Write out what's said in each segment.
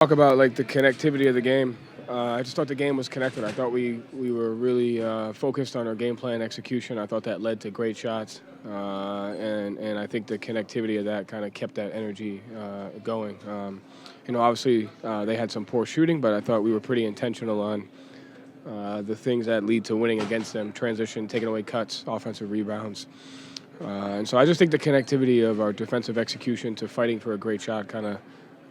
Talk about like the connectivity of the game. I just thought the game was connected. I thought we were really focused on our game plan execution. I thought that led to great shots, and I think the connectivity of that kind of kept that energy going. Obviously they had some poor shooting, but I thought we were pretty intentional on the things that lead to winning against them: transition, taking away cuts, offensive rebounds. And so I just think the connectivity of our defensive execution to fighting for a great shot kind of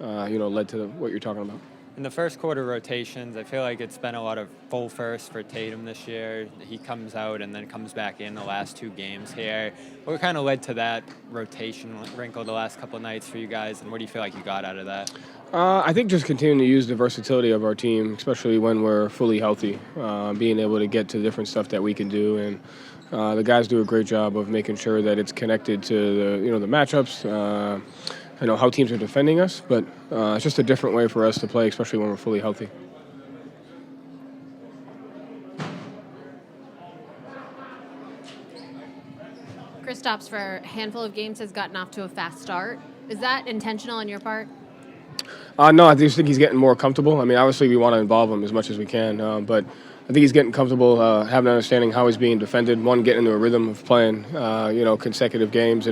led to what you're talking about. In the first quarter rotations, I feel like it's been a lot of full first for Tatum this year. He comes out and then comes back in the last two games here. What kind of led to that rotation wrinkle the last couple of nights for you guys, and what do you feel like you got out of that? I think just continuing to use the versatility of our team, especially when we're fully healthy, being able to get to different stuff that we can do, and the guys do a great job of making sure that it's connected to the matchups. I know how teams are defending us, but it's just a different way for us to play, especially when we're fully healthy. Kristaps, for a handful of games, has gotten off to a fast start. Is that intentional on your part? No, I just think he's getting more comfortable. I mean, obviously we want to involve him as much as we can, but I think he's getting comfortable, having an understanding how he's being defended. One, getting into a rhythm of playing, consecutive games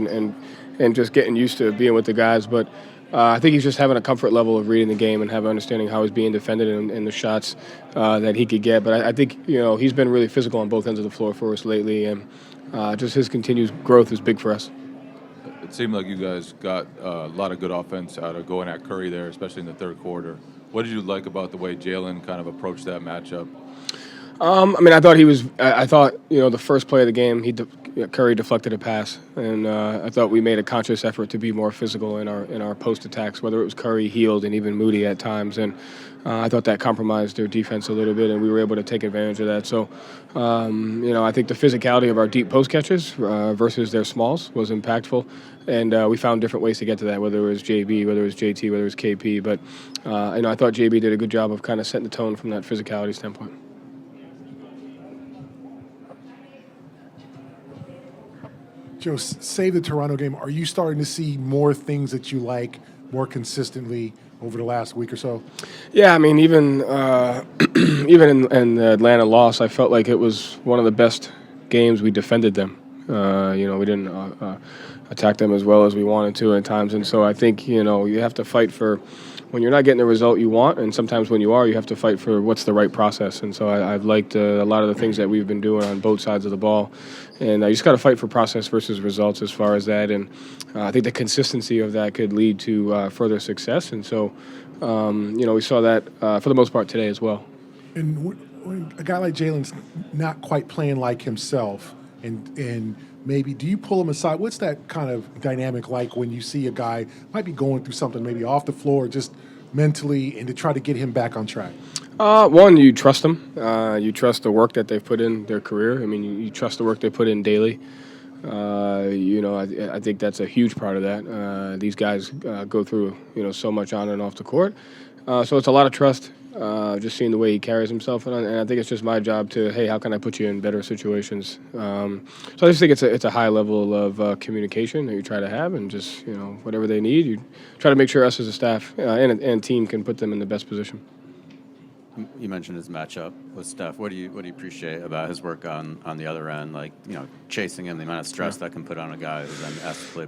and just getting used to being with the guys. But I think he's just having a comfort level of reading the game and having understanding how he's being defended and the shots that he could get. But I think, he's been really physical on both ends of the floor for us lately, and just his continued growth is big for us. It seemed like you guys got a lot of good offense out of going at Curry there, especially in the third quarter. What did you like about the way Jaylen kind of approached that matchup? I thought he was. I thought the first play of the game, Curry deflected a pass, and I thought we made a conscious effort to be more physical in our post attacks. Whether it was Curry, Heald, and even Moody at times, and I thought that compromised their defense a little bit, and we were able to take advantage of that. So, I think the physicality of our deep post catches versus their smalls was impactful, and we found different ways to get to that. Whether it was JB, whether it was JT, whether it was KP, but I thought JB did a good job of kind of setting the tone from that physicality standpoint. Joe, save the Toronto game. Are you starting to see more things that you like more consistently over the last week or so? Yeah, I mean, even in the Atlanta loss, I felt like it was one of the best games we defended them. We didn't attack them as well as we wanted to at times, and so I think you have to fight for when you're not getting the result you want, and sometimes when you are, you have to fight for what's the right process. And so I've liked a lot of the things that we've been doing on both sides of the ball, and you just got to fight for process versus results as far as that. And I think the consistency of that could lead to further success. And so, we saw that for the most part today as well. And when a guy like Jaylen's not quite playing like himself, and maybe do you pull him aside? What's that kind of dynamic like when you see a guy might be going through something maybe off the floor, just mentally, and to try to get him back on track? One, you trust them. You trust the work that they've put in their career. I mean, you trust the work they put in daily. I think that's a huge part of that. These guys go through, so much on and off the court. So it's a lot of trust, just seeing the way he carries himself. And I think it's just my job to, hey, how can I put you in better situations? So I just think it's a high level of communication that you try to have, and just, whatever they need, you try to make sure us as a staff and team can put them in the best position. You mentioned his matchup with Steph. What do you appreciate about his work on the other end? Like, chasing him, the amount of stress that can put on a guy who then has to play